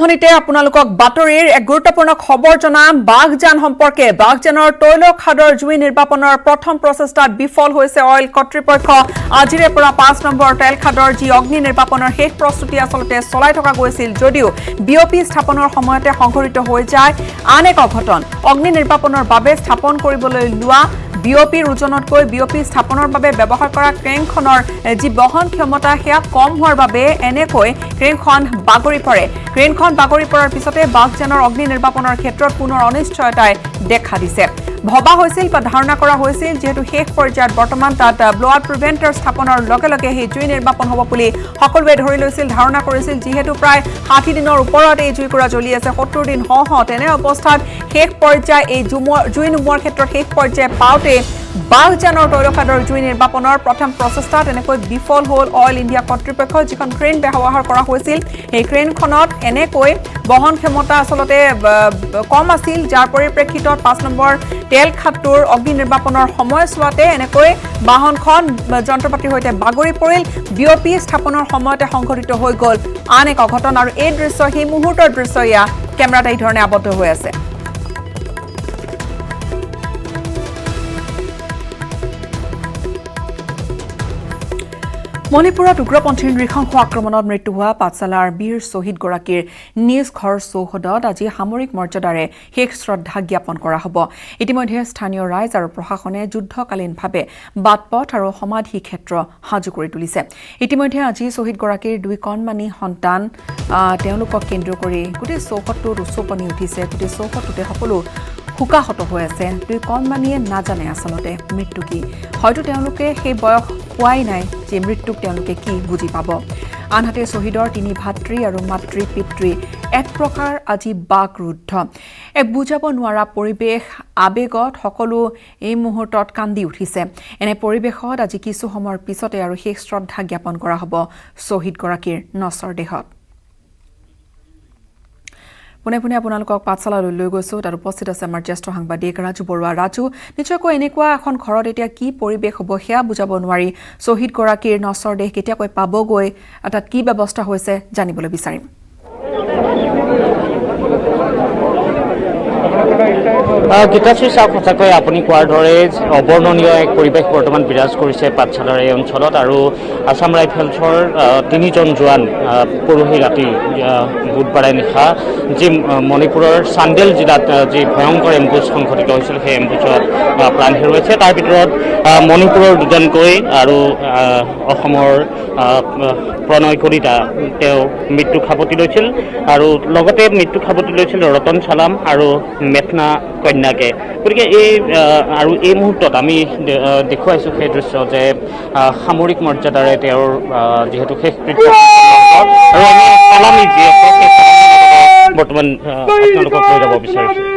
আৰম্ভণিতে আপোনালোকক বাতৰিৰ এক গুৰুত্বপূৰ্ণ খবৰ জনাম বাগজান সম্পৰ্কে বাগজানৰ তৈলখাদৰ জুই নিৰ্বাপনৰ প্ৰথম প্ৰচেষ্টাত বিফল হৈছে অইল কৰ্তৃপক্ষ আজিৰে পৰা 5 নম্বৰ তেলখাদৰ যি অগ্নি নিৰ্বাপনৰ শেষ প্ৰস্তুতি আসলতে চলাই থকা গৈছিল যদিও বিঅপি স্থাপনৰ সময়তে সংঘটিত হৈ যায় আন এক অঘটন অগ্নি নিৰ্বাপনৰ বাবে স্থাপন কৰিবলৈ লোৱা বিঅপিৰ ওজনতকৈ বিঅপি স্থাপনৰ বাবে ব্যৱহাৰ কৰা ক্ৰেনখনৰ যি বহন ক্ষমতা সেয়া কম হোৱাৰ বাবে এনেকৈ ক্ৰেনখন বাগৰি পৰে ক্ৰেনখন বাগৰি পৰাৰ পিছতে বাগজানৰ অগ্নি নিৰ্বাপনৰ ক্ষেত্ৰত পুনৰ অনিশ্চয়তাই দেখা দিছে ভবা হৈছিল বা ধাৰণা কৰা হৈছিল যেহেতু শেষ পৰ্যায়ত বৰ্তমান তাত ব্লৱাউট প্ৰিভেন্টৰ স্থাপনৰ লগে লগে সেই জুই নিৰ্বাপন হ'ব বুলি সকলোৱে ধৰি লৈছিল ধাৰণা কৰিছিল যেহেতু প্ৰায় 60 দিনৰ ওপৰত এই জুইকুৰা জ্বলি আছে 70 দিন তেনে অৱস্থাত শেষ পৰ্যায় এই জুই নুমুৱাৰ ক্ষেত্ৰত শেষ পৰ্যায় পাওঁতে বাগজানৰ তৈলখাদৰ জুই নিৰ্বাপনৰ প্ৰথম প্ৰচেষ্টা তেনেকৈ বিফল হ'ল অইল ইণ্ডিয়া কৰ্তৃপক্ষ যিখন ক্ৰেন ব্যৱহাৰ কৰা হৈছিল এই ক্ৰেনখনত এনেকৈ বহন ক্ষমতা আসলতে কম আছিল যাৰ পৰিপ্ৰেক্ষিতত 5 নম্বৰ তেলখাদটোৰ অগ্নি নিৰ্বাপনৰ সময়ছোৱাতে এনেকৈ বাহনখন যন্ত্ৰপাতিৰ সৈতে বাগৰি পৰিল বিঅপি স্থাপনৰ সময়তে সংঘটিত হৈ গ'ল আন এক অঘটন আৰু এই দৃশ্য সেই মুহূৰ্তৰ দৃশ্য ইয়া কেমেৰাত এই ধৰণে আবদ্ধ হৈ আছে মণিপুৰত উগ্ৰপন্থীৰ নৃশংস আক্ৰমণত মৃত্যু হোৱা পাঠশালাৰ বীৰ শ্বহীদ গৰাকীৰ নিজ ঘৰ চৌহদত আজি সামৰিক মৰ্যাদাৰে শেষ শ্ৰদ্ধা জ্ঞাপন কৰা হ'ব ইতিমধ্যে স্থানীয় ৰাইজ আৰু প্ৰশাসনে যুদ্ধকালীনভাৱে বাটপথ আৰু সমাধি ক্ষেত্ৰ সাজু কৰি তুলিছে ইতিমধ্যে আজি শ্বহীদ গৰাকীৰ দুই কণমানি সন্তান তেওঁলোকক কেন্দ্ৰ কৰি গোটেই চৌহদটোত উচ্চপনি উঠিছে গোটেই চৌহদটোতে সকলো হুকাহত হৈ আছে দুই কণমানিয়ে নাজানে আচলতে মৃত্যু কি হয়তো তেওঁলোকে সেই বয়স হোৱাই নাই যে মৃত্যুক তেওঁলোকে কি বুজি পাব আনহাতে শ্বহীদৰ তিনি ভাতৃ আৰু মাতৃ পিতৃ এক প্ৰকাৰ আজি বাকৰুদ্ধ এক বুজাব নোৱাৰা পৰিৱেশ আবেগত সকলো এই মুহূৰ্তত কান্দি উঠিছে এনে পৰিৱেশত আজি কিছু সময়ৰ পিছতে আৰু শেষ শ্ৰদ্ধা জ্ঞাপন কৰা হ'ব শ্বহীদ গৰাকীৰ নশ্বৰ দেহত পুনে পুনে আপোনালোকক পাঠশালালৈ লৈ গৈছো তাত উপস্থিত আছে আমাৰ জ্যেষ্ঠ সাংবাদিক ৰাজু বৰুৱা ৰাজু নিশ্চয়কৈ এনেকুৱা এখন ঘৰত এতিয়া কি পৰিৱেশ হ'ব সেয়া বুজাব নোৱাৰি শ্বহীদ গৰাকীৰ নশ্বৰ দেহ কেতিয়াকৈ পাবগৈ তাত কি ব্যৱস্থা হৈছে জানিবলৈ বিচাৰিম গীতাশ্ৰী চাওক সঁচাকৈ আপুনি কোৱাৰ দৰে অবৰ্ণনীয় এক পৰিৱেশ বৰ্তমান বিৰাজ কৰিছে পাঠশালাৰ এই অঞ্চলত আৰু আছাম ৰাইফলছৰ 3জন জোৱান পৰহি ৰাতি বুধবাৰে নিশা যি মণিপুৰৰ চান্দেল জিলাত যি ভয়ংকৰ এম্বুজ সংঘটিত হৈছিল সেই এম্বুজত প্ৰাণ হেৰুৱাইছে তাৰ ভিতৰত মণিপুৰৰ 2জনকৈ আৰু অসমৰ প্ৰণয় কলিতা তেওঁ মৃত্যু খাবতি লৈছিল আৰু লগতে মৃত্যু খাবতি লৈছিল ৰতন চালাম আৰু মেথনা কন্যাকে গতিকে এই মুহূৰ্তত আমি দেখুৱাইছোঁ সেই দৃশ্য যে সামৰিক মৰ্যাদাৰে তেওঁৰ যিহেতু শেষকৃত্য আৰু আমি চালামী যি আছে সেই চালামী বৰ্তমান আপোনালোকক লৈ যাব বিচাৰিছোঁ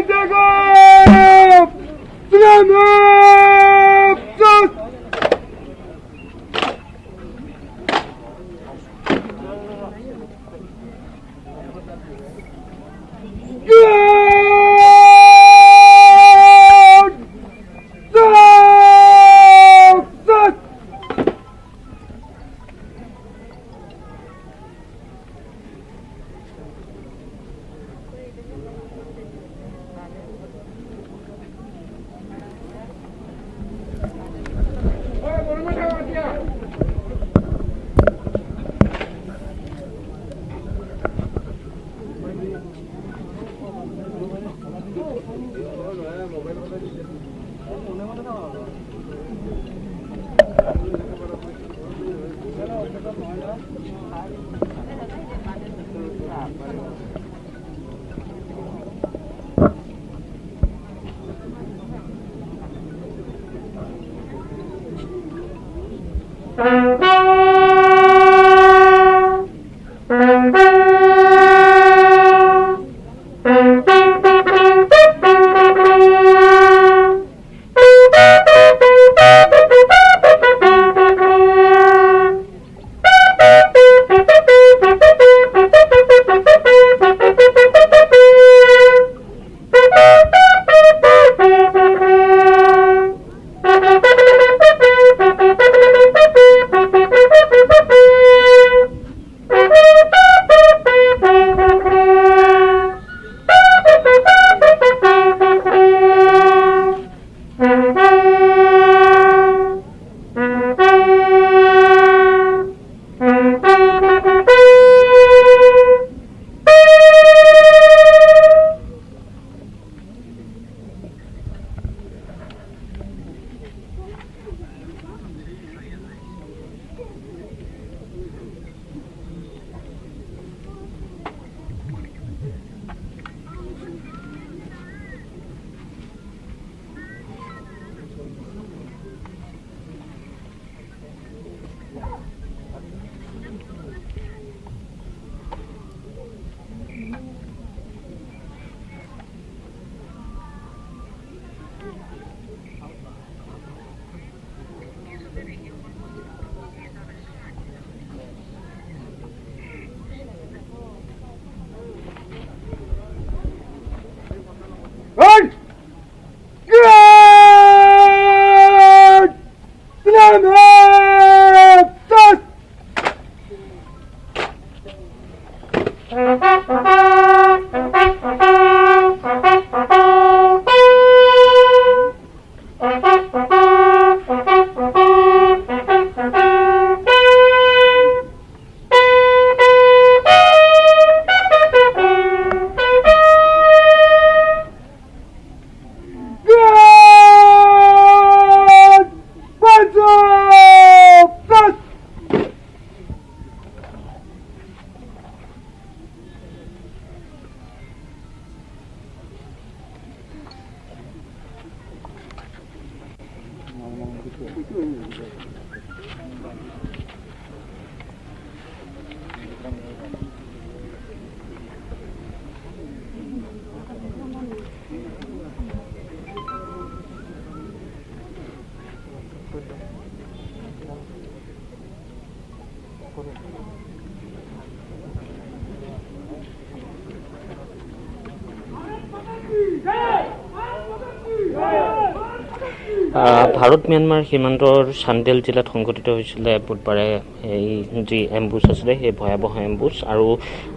ভাৰত ম্যানমাৰ সীমান্তৰ চান্দেল জিলাত সংঘটিত হৈছিলে বুধবাৰে এই যি এম্বুছ আছিলে সেই ভয়াৱহ এম্বুছ আৰু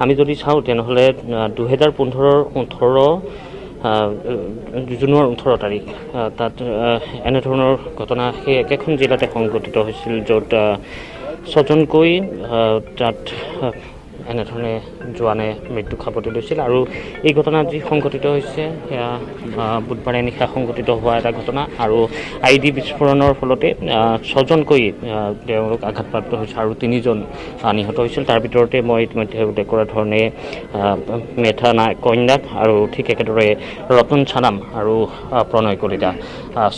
আমি যদি চাওঁ তেনেহ'লে 2015-18 জুনৰ 18 তাৰিখ তাত এনেধৰণৰ ঘটনা সেই একেখন জিলাতে সংঘটিত হৈছিল য'ত 6জনকৈ তাত এনেধৰণে জোৱানে মৃত্যু খাবতি লৈছিল আৰু এই ঘটনা যি সংঘটিত হৈছে সেয়া বুধবাৰে নিশা সংঘটিত হোৱা এটা ঘটনা আৰু ID বিস্ফোৰণৰ ফলতে 6জনকৈ তেওঁলোক আঘাতপ্ৰাপ্ত হৈছে আৰু 3জন নিহত হৈছিল তাৰ ভিতৰতে মই ইতিমধ্যে উল্লেখ কৰা ধৰণে মেথা কন্যাক আৰু ঠিক একেদৰে ৰতন চানাম আৰু প্ৰণয় কলিতা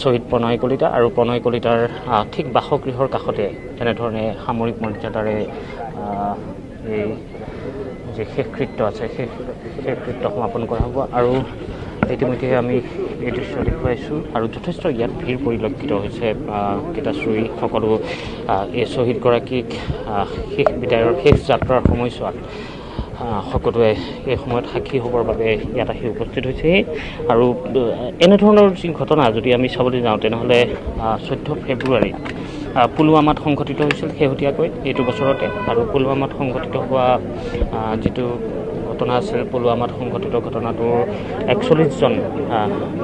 শ্বহীদ প্ৰণয় কলিতা আৰু প্ৰণয় কলিতাৰ ঠিক বাসগৃহৰ কাষতে এনেধৰণে সামৰিক মৰ্যাদাৰে এই যে শেষকৃত্য আছে সেই শেষকৃত্য সমাপন কৰা হ'ব আৰু ইতিমধ্যে আমি এই দৃশ্য দেখুৱাইছোঁ আৰু যথেষ্ট ইয়াত ভিৰ পৰিলক্ষিত হৈছে গীতাশ্ৰী সকলো এই শ্বহীদগৰাকীক শেষ বিদায়ৰ শেষ যাত্ৰাৰ সময়ছোৱাত সকলোৱে এই সময়ত সাক্ষী হ'বৰ বাবে ইয়াত আহি উপস্থিত হৈছে আৰু এনেধৰণৰ যি ঘটনা যদি আমি চাবলৈ যাওঁ তেনেহ'লে 14 ফেব্ৰুৱাৰী পুলৱামাত সংঘটিত হৈছিল শেহতীয়াকৈ এইটো বছৰতে আৰু পুলৱামাত সংঘটিত হোৱা যিটো ঘটনা আছিল পুলৱামাত সংঘটিত ঘটনাটোৰ 41জন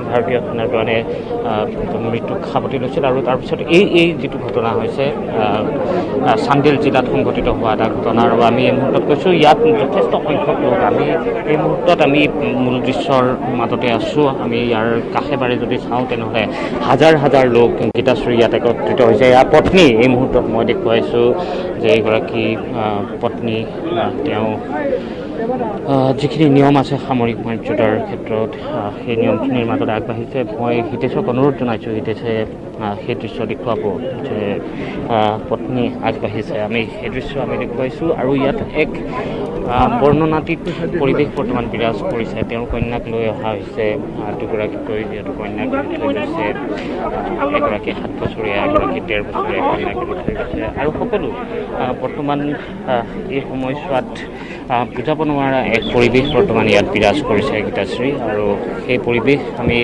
ভাৰতীয় সেনাৰ জোৱানে মৃত্যুক সাৱটি লৈছিল আৰু তাৰপিছত এই যিটো ঘটনা হৈছে চান্দেল জিলাত সংঘটিত হোৱা এটা ঘটনা আৰু আমি এই মুহূৰ্তত কৈছোঁ ইয়াত যথেষ্ট সংখ্যক লোক আমি এই মুহূৰ্তত আমি মূল দৃশ্যৰ মাজতে আছোঁ আমি ইয়াৰ কাষে বাৰে যদি চাওঁ তেনেহ'লে হাজাৰ হাজাৰ লোক গীতাশ্ৰী ইয়াত একত্ৰিত হৈছে ইয়াৰ পত্নী এই মুহূৰ্তত মই দেখুৱাইছোঁ যে এইগৰাকী পত্নী তেওঁ যিখিনি নিয়ম আছে সামৰিক মৰ্যাদাৰ ক্ষেত্ৰত সেই নিয়মখিনিৰ মাজত আগবাঢ়িছে মই হিতেশক অনুৰোধ জনাইছোঁ হিতেশে সেই দৃশ্য দেখুৱাব যে পত্নী আগবাঢ়িছে আমি সেই দৃশ্য আমি দেখুৱাইছোঁ আৰু ইয়াত এক বৰ্ণনাতীত পৰিৱেশ বৰ্তমান বিৰাজ কৰিছে তেওঁৰ কন্যাক লৈ অহা হৈছে দুগৰাকীকৈ যিহেতু কন্যাক থৈ গৈছে এগৰাকী 7 বছৰীয়া এগৰাকী 1.5 বছৰীয়া কন্যাক থৈ গৈছে আৰু সকলো বৰ্তমান এই সময়ছোৱাত বুজাব নোৱাৰা এক পৰিৱেশ বৰ্তমান ইয়াত বিৰাজ কৰিছে গীতাশ্ৰী আৰু সেই পৰিৱেশ আমি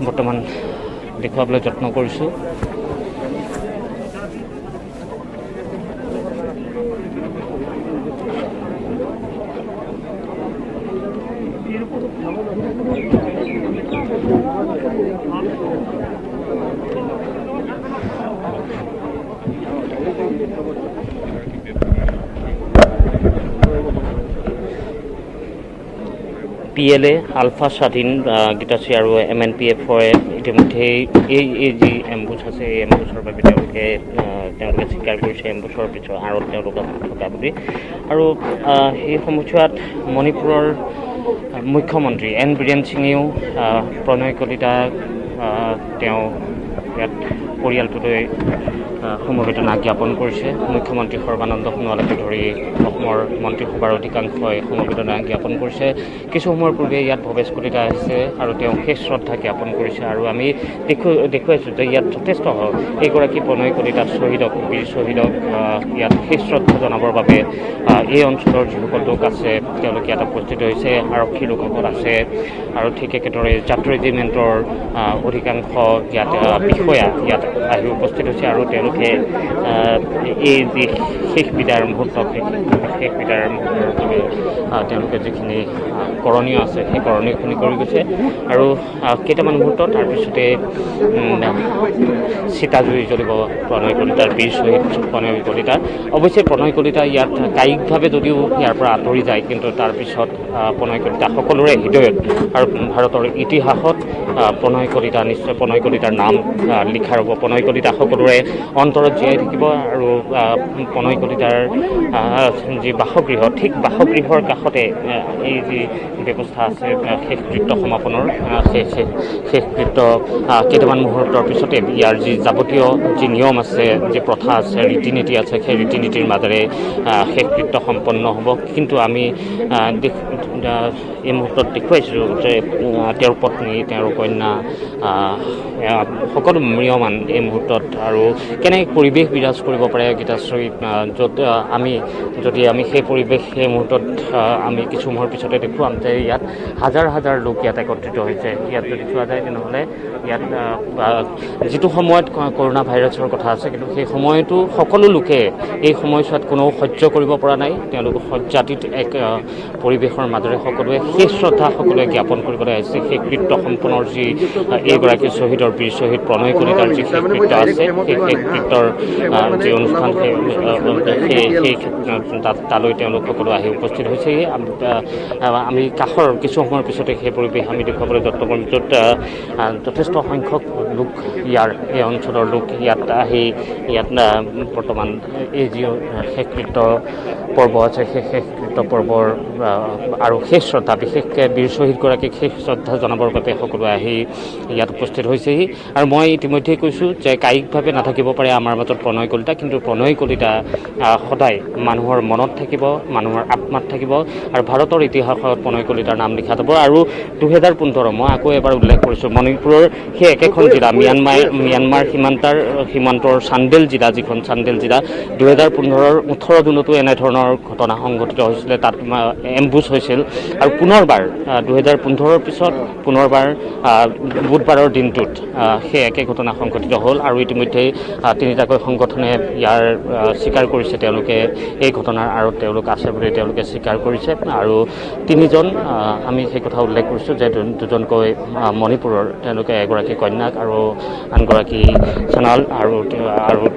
বৰ্তমান দেখুৱাবলৈ যত্ন কৰিছোঁ PLA আলফা স্বাধীন গীতাশ্ৰী আৰু MNPF-ৰ ইতিমধ্যে এই যি এম্বুছ আছে এই এম্বুছৰ বাবে তেওঁলোকে স্বীকাৰ কৰিছে এম্বুছৰ পিছত আৰু তেওঁলোক থকা বুলি আৰু এই সময়ছোৱাত মণিপুৰৰ মুখ্যমন্ত্ৰী N বীৰেন সিঙেও প্ৰণয় কলিতাক তেওঁ ইয়াত পৰিয়ালটোলৈ সমবেদনা জ্ঞাপন কৰিছে মুখ্যমন্ত্ৰী সৰ্বানন্দ সোণোৱালকে ধৰি অসমৰ মন্ত্ৰীসভাৰ অধিকাংশই সমবেদনা জ্ঞাপন কৰিছে কিছু সময়ৰ পূৰ্বে ইয়াত ভৱেশ কলিতা আহিছে আৰু তেওঁ শেষ শ্ৰদ্ধা জ্ঞাপন কৰিছে আৰু আমি দেখুৱাইছোঁ যে ইয়াত যথেষ্ট এইগৰাকী প্ৰণয় কলিতা শ্বহীদক বীৰ শ্বহীদক ইয়াত শেষ শ্ৰদ্ধা জনাবৰ বাবে এই অঞ্চলৰ যিসকল লোক আছে তেওঁলোকে ইয়াত উপস্থিত হৈছে আৰক্ষী লোকসকল আছে আৰু ঠিক একেদৰে যাত্ৰী ৰেজিমেণ্টৰ অধিকাংশ ইয়াত বিষয়া ইয়াত আহি উপস্থিত হৈছে আৰু তেওঁলোকে এই যি শেষ বিদায়ৰ মুহূৰ্ত শেষ বিদায়ৰ মুহূৰ্তৰ বাবে তেওঁলোকে যিখিনি কৰণীয় আছে সেই কৰণীয়খিনি কৰি গৈছে আৰু কেইটামান মুহূৰ্ত তাৰপিছতে চিতাজুই জ্বলিব প্ৰণয় কলিতাৰ বীৰ শ্বহীদ প্ৰণয় কলিতা। অৱশ্যে প্ৰণয় কলিতা ইয়াত কায়িকভাৱে যদিও ইয়াৰ পৰা আঁতৰি যায়, কিন্তু তাৰপিছত প্ৰণয় কলিতা সকলোৰে হৃদয়ত আৰু ভাৰতৰ ইতিহাসত প্ৰণয় কলিতা নিশ্চয় প্ৰণয় কলিতাৰ নাম লিখা ৰ'ব। প্ৰণয় কলিতা সকলোৰে অন্তৰত জীয়াই থাকিব আৰু প্ৰণয় কলিতাৰ যি বাসগৃহ, ঠিক বাসগৃহৰ কাষতে এই যি ব্যৱস্থা আছে শেষকৃত্য সমাপনৰ, শেষকৃত্য কেইটামান মুহূৰ্তৰ পিছতে ইয়াৰ যি যাৱতীয় যি নিয়ম আছে, যি প্ৰথা আছে, ৰীতি নীতি আছে, সেই ৰীতি নীতিৰ মাজেৰে শেষকৃত্য সম্পন্ন হ'ব। কিন্তু আমি এই মুহূৰ্তত দেখুৱাইছিলোঁ যে তেওঁৰ পত্নী, তেওঁৰ কন্যা, সকলো ম্ৰিয়মান এই মুহূৰ্তত আৰু কেনে পৰিৱেশ বিৰাজ কৰিব পাৰে গীতাশ্ৰীত, য'ত যদি আমি সেই পৰিৱেশ সেই মুহূৰ্তত আমি কিছু মুহূৰ্তৰ পিছতে দেখুৱাম যে ইয়াত হাজাৰ হাজাৰ লোক ইয়াত একত্ৰিত হৈছে। ইয়াত যদি চোৱা যায় তেনেহ'লে ইয়াত যিটো সময়ত কৰোণা ভাইৰাছৰ কথা আছে, কিন্তু সেই সময়তো সকলো লোকে এই সময়ছোৱাত কোনো সহ্য কৰিব পৰা নাই। তেওঁলোক সজ্জাতিত এক পৰিৱেশৰ মাজেৰে সকলোৱে শেষ শ্ৰদ্ধা সকলোৱে জ্ঞাপন কৰিবলৈ আহিছে। সেই কৃত্য সম্পন্নৰ যি এইগৰাকী শ্বহীদৰ বীৰ শ্বহীদ প্ৰণয় কলিতাৰ যি শেষকৃত্য আছে, সেই শেষকৃত্যৰ যি অনুষ্ঠান সেই তালৈ তেওঁলোক সকলো আহি উপস্থিত হৈছেহি। আমি কাষৰ কিছু সময়ৰ পিছতে সেই পৰিৱেশ আমি দেখুৱাবলৈ যত্ন কৰিম, য'ত যথেষ্ট সংখ্যক লোক এই অঞ্চলৰ লোক ইয়াত আহি ইয়াত বৰ্তমান এই যি শেষকৃত্য পৰ্ব আছে সেই শেষকৃত্য পৰ্বৰ আৰু শেষ শ্ৰদ্ধা, বিশেষকৈ বীৰ শ্বহীদগৰাকীক শেষ শ্ৰদ্ধা জনাবৰ বাবে সকলোৱে আহি ইয়াত উপস্থিত হৈছেহি। আৰু মই ইতিমধ্যেই কৈছোঁ যে কায়িকভাৱে নাথাকিব পাৰে আমাৰ মাজত প্ৰণয় কলিতা, কিন্তু প্ৰণয় কলিতা সদায় মানুহৰ মনত থাকিব, মানুহৰ আত্মাত থাকিব আৰু ভাৰতৰ ইতিহাসত প্ৰণয় কলিতাৰ নাম লিখা যাব। আৰু 2015 মই আকৌ এবাৰ উল্লেখ কৰিছোঁ, মণিপুৰৰ সেই একেখন জিলা ম্যানমাৰ সীমান্তৰ চান্দেল জিলা, যিখন চান্দেল জিলা 2015ৰ 18 জুনতো এনেধৰণৰ ঘটনা সংঘটিত হৈছিলে, তাত এম্বুছ হৈছিল। আৰু পুনৰবাৰ 2015ৰ পিছত পুনৰবাৰ বুধবাৰৰ দিনটোত সেই একে ঘটনা সংঘটিত হ'ল আৰু ইতিমধ্যেই তিনিটাকৈ সংগঠনে ইয়াৰ স্বীকাৰ কৰিছে, তেওঁলোকে এই ঘটনাৰ আঁৰত তেওঁলোক আছে বুলি তেওঁলোকে স্বীকাৰ কৰিছে। আৰু তিনিজন আমি সেই কথা উল্লেখ কৰিছোঁ যে দুজনকৈ মণিপুৰৰ, তেওঁলোকে এগৰাকী কন্যাক আৰু আনগৰাকী সোণাল আৰু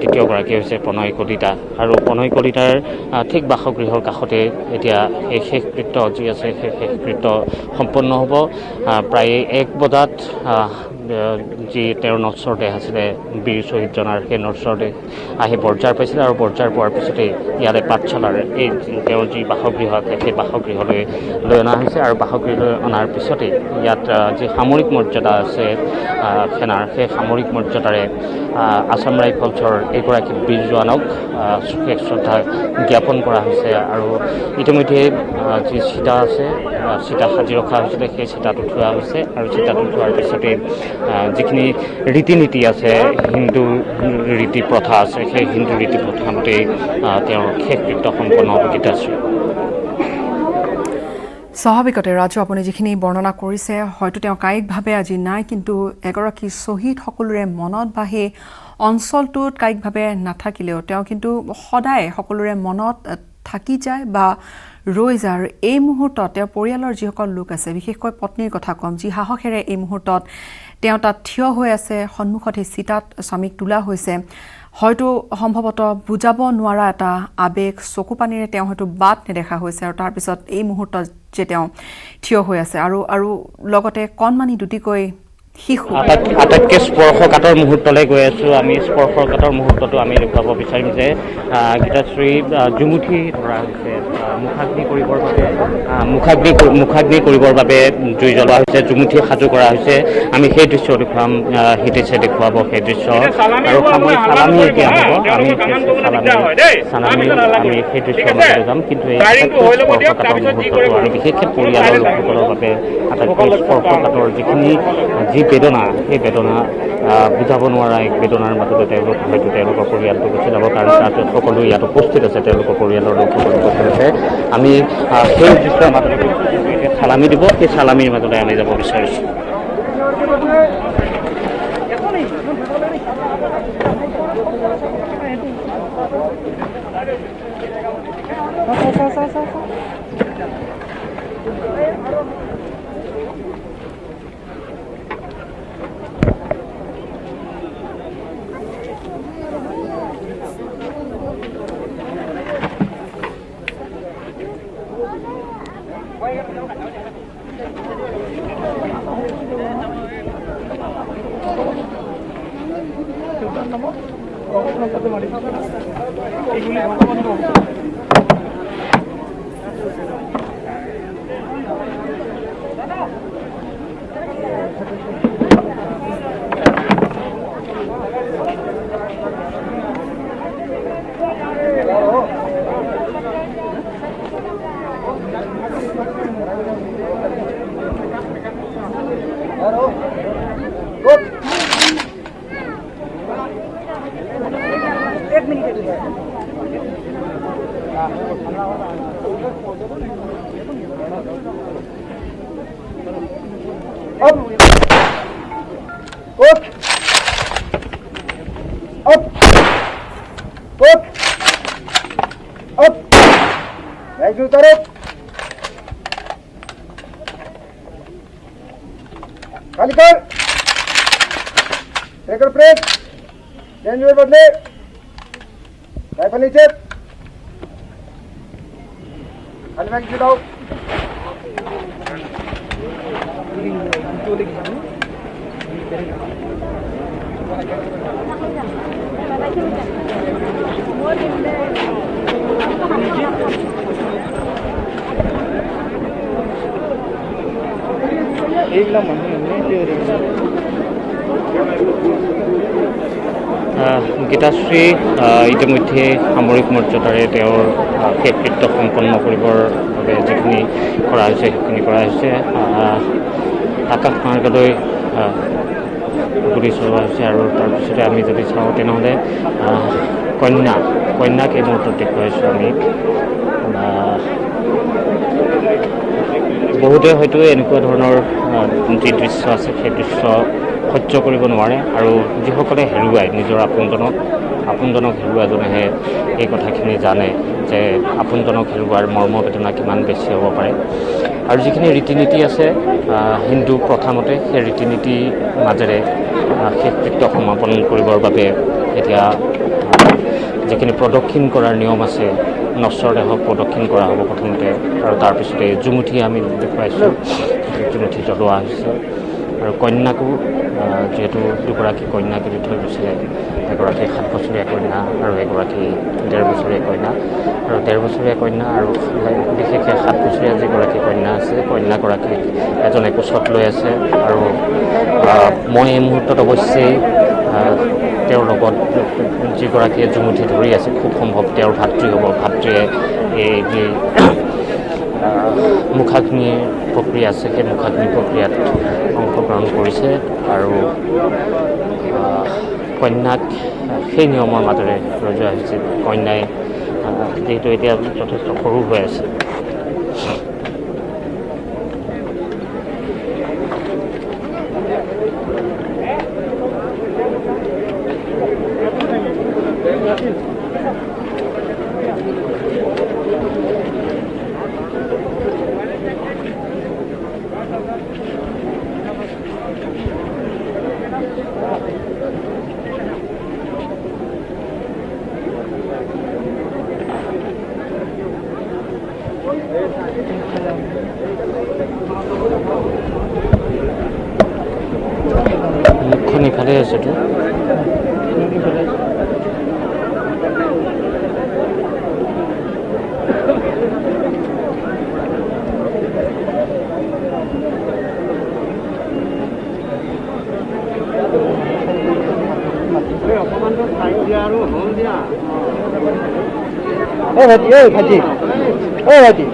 তৃতীয়গৰাকী হৈছে প্ৰণয় কলিতা। আৰু প্ৰণয় কলিতাৰ ঠিক বাসগৃহৰ কাষতে এতিয়া এই শেষকৃত্য যি আছে সেই শেষকৃত্য সম্পন্ন হ'ব। প্ৰায় 1 বজাত যি তেওঁৰ নশ্বৰ দেহ আছিলে বীৰ শ্বহীদজনাৰ, সেই নশ্বৰ দেহ আহি পৰ্যায় পাইছিলে আৰু পৰ্যায় পোৱাৰ পিছতেই ইয়াৰে পাঠশালাৰ এই তেওঁৰ যি বাসগৃহ আছে সেই বাসগৃহলৈ লৈ অনা হৈছে। আৰু বাসগৃহলৈ অনাৰ পিছতেই ইয়াত যি সামৰিক মৰ্যাদা আছে সেনাৰ, সেই সামৰিক মৰ্যাদাৰে আছাম ৰাইফলছৰ এগৰাকী বীৰ জোৱানক শেষ শ্ৰদ্ধা জ্ঞাপন কৰা হৈছে। আৰু ইতিমধ্যে যি চিতা আছে, চিতা সাজি ৰখা হৈছিলে, সেই চিতাত উঠোৱা হৈছে। আৰু চিতাত উঠোৱাৰ পিছতে যিখিনি ৰীতি নীতি আছে, হিন্দু ৰীতি প্ৰথা আছে, সেই হিন্দু ৰীতি প্ৰথা মতেই তেওঁৰ শেষকৃত্য সম্পন্ন হ'ব। গীতাশ্ৰী, স্বাভাৱিকতে ৰাজু, আপুনি যিখিনি বৰ্ণনা কৰিছে, হয়তো তেওঁ কায়িকভাৱে আজি নাই, কিন্তু এগৰাকী শ্বহীদ সকলোৰে মনত বা সেই অঞ্চলটোত কায়িকভাৱে নাথাকিলেও তেওঁ কিন্তু সদায় সকলোৰে মনত থাকি যায় বা ৰৈ যায়। আৰু এই মুহূৰ্তত তেওঁৰ পৰিয়ালৰ যিসকল লোক আছে, বিশেষকৈ পত্নীৰ কথা ক'ম, যি সাহসেৰে এই মুহূৰ্তত তেওঁ তাত থিয় হৈ আছে, সন্মুখত সেই চিতাত স্বামীক তোলা হৈছে, হয়তো সম্ভৱতঃ বুজাব নোৱাৰা এটা আৱেগ, চকু পানীৰে তেওঁ হয়তো বাট নেদেখা হৈছে। আৰু তাৰপিছত এই মুহূৰ্তত যে তেওঁ থিয় হৈ আছে আৰু লগতে কণমানি দুটিকৈ শিশু, আটাইতকৈ স্পৰ্শকাতৰ মুহূৰ্তলৈ গৈ আছোঁ আমি। স্পৰ্শকাতৰ মুহূৰ্তটো আমি দেখুৱাব বিচাৰিম যে গীতাশ্ৰী জুমুঠি ধৰা হৈছে, মুখাগ্নি কৰিবৰ বাবে জুই জ্বলোৱা হৈছে, জুমুঠি সাজু কৰা হৈছে। আমি সেই দৃশ্য দেখুৱাম, হিতেশে দেখুৱাব সেই দৃশ্য। আৰু চালামি এতিয়া হ'ব, আমি সেই দৃশ্যৰ মাজলৈ যাম। কিন্তু এই আটাইতকৈ স্পৰ্শকাতৰ মুহূৰ্তটো আৰু বিশেষকৈ পৰিয়ালৰ লোকসকলৰ বাবে আটাইতকৈ স্পৰ্শকাতৰ যি বেদনা, সেই বেদনা বুজাব নোৱাৰা এক বেদনাৰ মাজতে তেওঁলোকৰ পৰিয়ালটো গুচি যাব। কাৰণ তাত সকলো ইয়াত উপস্থিত আছে, তেওঁলোকৰ পৰিয়ালৰ লোকসকল উপস্থিত আছে। আমি সেই দৃশ্যৰ মাজতে চালামি দিব, সেই চালামিৰ মাজতে আমি যাব বিচাৰিছোঁ। खाली कर ट्रैकर ब्रेक चेंज हुए बदले राइफल नीचे खाली बैग गिराओ গীতাশ্ৰী ইতিমধ্যে সামৰিক মৰ্যাদাৰে তেওঁৰ শেষকৃত্য সম্পন্ন কৰিবৰ বাবে যিখিনি কৰা হৈছে সেইখিনি কৰা হৈছে আকাশ মাৰ্গলৈ গুলি চলোৱা হৈছে আৰু তাৰপিছতে আমি যদি চাওঁ তেনেহ'লে কন্যাক এই মুহূৰ্তত দেখুৱাইছোঁ আমি বহুতে হয়তো এনেকুৱা ধৰণৰ যি দৃশ্য আছে সেই দৃশ্য সহ্য কৰিব নোৱাৰে আৰু যিসকলে হেৰুৱায় নিজৰ আপোনজনক হেৰুৱাজনেহে এই কথাখিনি জানে যে আপোনজনক হেৰুৱাৰ মৰ্মবেদনা কিমান বেছি হ'ব পাৰে আৰু যিখিনি ৰীতি নীতি আছে হিন্দু প্ৰথামতে সেই ৰীতি নীতিৰ মাজেৰে শেষকৃত্য সমাপন কৰিবৰ বাবে এতিয়া যিখিনি প্ৰদক্ষিণ কৰাৰ নিয়ম আছে নশ্বৰ দেহক প্ৰদক্ষিণ কৰা হ'ব প্ৰথমতে আৰু তাৰপিছতে জুমুঠি আমি দেখুৱাইছোঁ জুমুঠি জ্বলোৱা হৈছে আৰু কন্যাকো যিহেতু দুগৰাকী কন্যাক এৰি থৈ গৈছিলে এগৰাকী 7 বছৰীয়া কন্যা আৰু এগৰাকী 1.5 বছৰীয়া কন্যা আৰু 1.5 বছৰীয়া কন্যা আৰু বিশেষকৈ 7 বছৰীয়া যিগৰাকী কন্যা আছে কন্যাগৰাকীক এজনে কোচত লৈ আছে আৰু মই এই মুহূৰ্তত অৱশ্যেই তেওঁৰ লগত যিগৰাকীয়ে জুমুঠি ধৰি আছে খুব সম্ভৱ তেওঁৰ ভাতৃ হ'ব ভাতৃয়ে এই যি মুখাগ্নি প্ৰক্ৰিয়া আছে সেই মুখাগ্নি প্ৰক্ৰিয়াত অংশগ্ৰহণ কৰিছে আৰু কন্যাক সেই নিয়মৰ মাজেৰে লৈ যোৱা হৈছে কন্যাই যিহেতু এতিয়া যথেষ্ট সৰু হৈ আছে মুখখন ইফালে আছেতো ভাজি ভাজি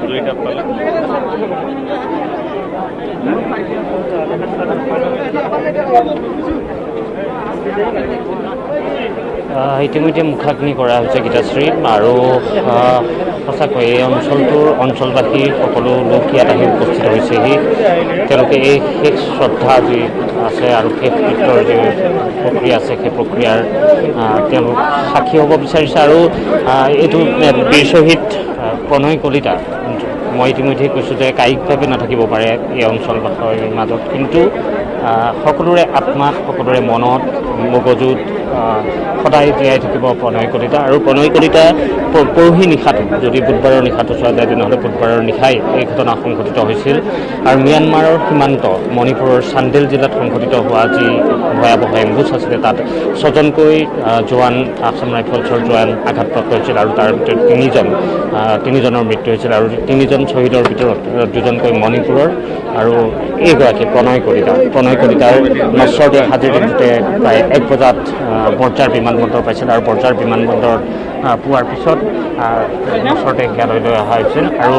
দুইটা ইতিমধ্যে মুখাগ্নি কৰা হৈছে গীতাশ্ৰী আৰু সঁচাকৈ এই অঞ্চলবাসী সকলো লোক ইয়াত আহি উপস্থিত হৈছেহি তেওঁলোকে এই শেষ শ্ৰদ্ধা যি আছে আৰু শেষ কৃত্যৰ যি প্ৰক্ৰিয়া আছে সেই প্ৰক্ৰিয়াৰ তেওঁলোক সাক্ষী হ'ব বিচাৰিছে আৰু এইটো বীৰ শ্বহীদ প্ৰণয় কলিতা মই ইতিমধ্যে কৈছোঁ যে কায়িকভাৱে নাথাকিব পাৰে এই অঞ্চলবাসীৰ মাজত কিন্তু সকলোৰে আত্মাত সকলোৰে মনত মগজুত সদায় জীয়াই থাকিব প্ৰণয় কলিতা আৰু প্ৰণয় কলিতা পৰহি নিশাটো যদি বুধবাৰৰ নিশাটো চোৱা যায় তেনেহ'লে বুধবাৰৰ নিশাই এই ঘটনা সংঘটিত হৈছিল আৰু ম্যানমাৰৰ সীমান্ত মণিপুৰৰ চান্দেল জিলাত সংঘটিত হোৱা যি ভয়াৱহ এম্বুচ আছিলে তাত 6জনকৈ জোৱান আসাম ৰাইফলছৰ জোৱান আঘাতপ্ৰাপ্ত হৈছিল আৰু তাৰ ভিতৰত তিনিজনৰ মৃত্যু হৈছিল আৰু 3জন শ্বহীদৰ ভিতৰত 2জনকৈ মণিপুৰৰ আৰু এইগৰাকী প্ৰণয় কলিতাৰ নশ্বৰতে হাজিৰ দিনটোতে প্ৰায় 1 বজাত বৰঝাৰ বিমানবন্দৰ পাইছিল আৰু বৰঝাৰ বিমানবন্দৰত পোৱাৰ পিছত নশ্বৰতে ইয়ালৈ লৈ অহা হৈছিল আৰু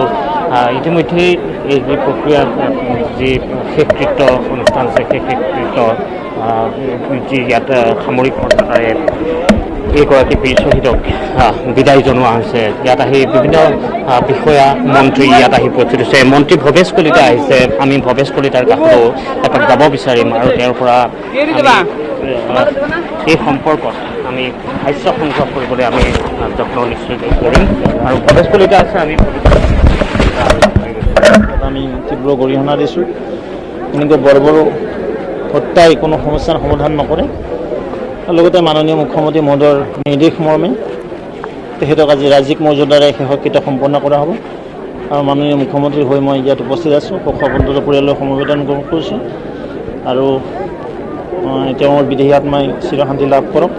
ইতিমধ্যেই এই যি প্ৰক্ৰিয়া যি শেষকৃত্য অনুষ্ঠান আছে সেই শেষকৃত্য যি ইয়াত সামৰিক মৰ্যাদাৰে এইগৰাকী বীৰ শ্বহীদক বিদায় জনোৱা হৈছে ইয়াত আহি বিভিন্ন বিষয়া মন্ত্ৰী ইয়াত আহি উপস্থিত হৈছে মন্ত্ৰী ভৱেশ কলিতা আহিছে আমি ভৱেশ কলিতাৰ কাষতো এপাক যাব বিচাৰিম আৰু তেওঁৰ পৰা এই সম্পৰ্কত আমি সাহায্য সংগ্ৰহ কৰিবলৈ আমি যত্ন নিশ্চয় কৰিম আৰু ভৱেশ কলিতা আছে আমি তীব্ৰ গৰিহণা দিছোঁ এনেকৈ বৰ্বৰ হত্যাই কোনো সমস্যাৰ সমাধান নকৰে লগতে মাননীয় মুখ্যমন্ত্ৰী মহোদয়ৰ নিৰ্দেশ মৰ্মে তেখেতক আজি ৰাজ্যিক মৰ্যাদাৰে শেষকৃত্য সম্পন্ন কৰা হ'ব আৰু মাননীয় মুখ্যমন্ত্ৰী হৈ মই ইয়াত উপস্থিত আছোঁ শোকসন্তপ্ত পৰিয়ালৰ সমবেদন কৰিছোঁ আৰু তেওঁৰ বিদেহী আত্মাই চিৰশান্তি লাভ কৰক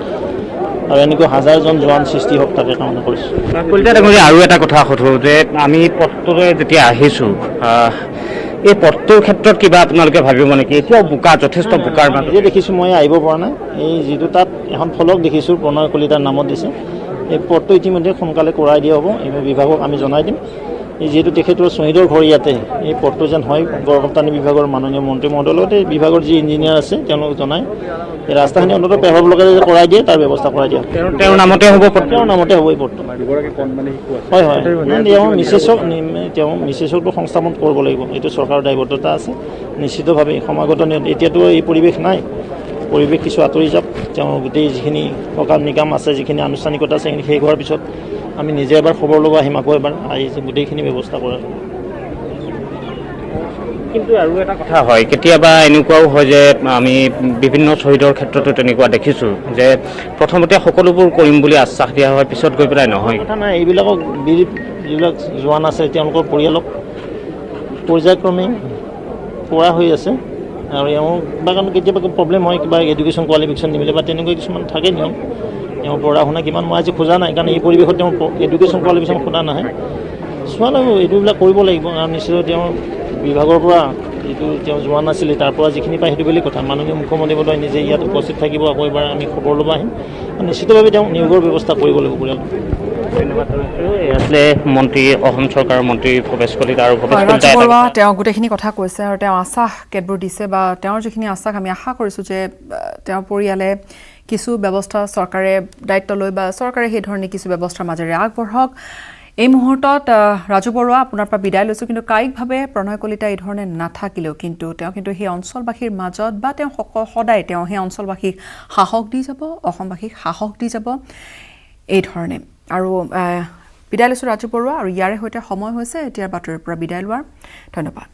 আৰু এনেকৈ হাজাৰজন জোৱান সৃষ্টি হওক তাকে কামনা কৰিছোঁ কলিতা ডাঙৰীয়া আৰু এটা কথা সোধোঁ যে আমি পথটোলৈ যেতিয়া আহিছোঁ এই পথটোৰ ক্ষেত্ৰত কিবা আপোনালোকে ভাবিব নেকি এতিয়াও বোকা যথেষ্ট বোকাৰ মাজত দেখিছোঁ মই আহিব পৰা নাই এই যিটো তাত এখন ফলক দেখিছোঁ প্ৰণয় কলিতাৰ নামত দিছে এই পথটো ইতিমধ্যে সোনকালে কৰাই দিয়া হ'ব এই বিভাগক আমি জনাই দিম এই যিহেতু তেখেতৰ শ্বহীদৰ ঘৰ ইয়াতে এই পথটো যেন হয় গড়কাপ্তানি বিভাগৰ মাননীয় মন্ত্ৰী মহোদয়ৰ লগতে বিভাগৰ যি ইঞ্জিনিয়াৰ আছে তেওঁলোকক জনাই এই ৰাস্তাখিনি অন্ততঃ পেভাৰ ব্লকেৰে কৰাই দিয়ে তাৰ ব্যৱস্থা কৰাই দিয়া তেওঁৰ নামতে হ'ব তেওঁৰ নামতে হ'ব এই পথটো হয় হয় তেওঁ মিছেছকটো সংস্থাপন কৰিব লাগিব এইটো চৰকাৰৰ দায়বদ্ধতা আছে নিশ্চিতভাৱে সমাগত এতিয়াতো এই পৰিৱেশ নাই পৰিৱেশ কিছু আঁতৰি যাওক তেওঁ গোটেই যিখিনি সকাম নিকাম আছে যিখিনি আনুষ্ঠানিকতা আছে সেইখিনি শেষ হোৱাৰ পিছত আমি নিজে এবাৰ খবৰ ল'ব আহিম আকৌ এবাৰ আহি গোটেইখিনি ব্যৱস্থা কৰা কিন্তু আৰু এটা কথা হয় কেতিয়াবা এনেকুৱাও হয় যে আমি বিভিন্ন শ্বহীদৰ ক্ষেত্ৰতো তেনেকুৱা দেখিছোঁ যে প্ৰথমতে সকলোবোৰ কৰিম বুলি আশ্বাস দিয়া হয় পিছত গৈ পেলাই নহয় কথা নাই এইবিলাকক যিবিলাক জোৱান আছে তেওঁলোকৰ পৰিয়ালক পৰ্যায়ক্ৰমে কৰা হৈ আছে আৰু এওঁ কাৰণ কেতিয়াবা প্ৰব্লেম হয় কিবা এডুকেশ্যন কোৱালিফিকেশ্যন নিমিলে বা তেনেকুৱা কিছুমান থাকে নিয়ম তেওঁ পঢ়া শুনা কিমান মই আজি খোজা নাই কাৰণ এই পৰিৱেশত তেওঁ এডুকেশ্যন কোৱালিফিকেশ্যন সোধা নাহে চোৱা লাগিব এইটোবিলাক কৰিব লাগিব কাৰণ নিশ্চয় তেওঁ বিভাগৰ পৰা যিটো তেওঁ যোৱা নাছিলে তাৰ পৰা যিখিনি পায় সেইটো বেলেগ কথা মাননীয় মুখ্যমন্ত্ৰী মহোদয় নিজে ইয়াত উপস্থিত থাকিব আকৌ এবাৰ আমি খবৰ ল'ব আহিম নিশ্চিতভাৱে তেওঁ নিয়োগৰ ব্যৱস্থা কৰিব লাগিব পৰিয়ালটো ধন্যবাদ আছিলে মন্ত্ৰী অসম চৰকাৰৰ মন্ত্ৰী ভৱেশ কলিতা আৰু তেওঁ গোটেইখিনি কথা কৈছে আৰু তেওঁ আশ্বাস কেতবোৰ দিছে বা তেওঁৰ যিখিনি আশ্বাস আমি আশা কৰিছোঁ যে তেওঁৰ পৰিয়ালে কিছু ব্যৱস্থা চৰকাৰে দায়িত্ব লৈ বা চৰকাৰে সেই ধৰণে কিছু ব্যৱস্থাৰ মাজেৰে আগবঢ়াওক এই মুহূৰ্তত ৰাজু বৰুৱা আপোনাৰ পৰা বিদায় লৈছোঁ কিন্তু কায়িকভাৱে প্ৰণয় কলিতা এই ধৰণে নাথাকিলেও কিন্তু তেওঁ কিন্তু সেই অঞ্চলবাসীৰ মাজত বা তেওঁ সদায় তেওঁ সেই অঞ্চলবাসীক সাহস দি যাব অসমবাসীক সাহস দি যাব এই ধৰণে আৰু বিদায় লৈছোঁ ৰাজু বৰুৱা আৰু ইয়াৰে সৈতে সময় হৈছে এতিয়াৰ বাতৰিৰ পৰা বিদায় লোৱাৰ ধন্যবাদ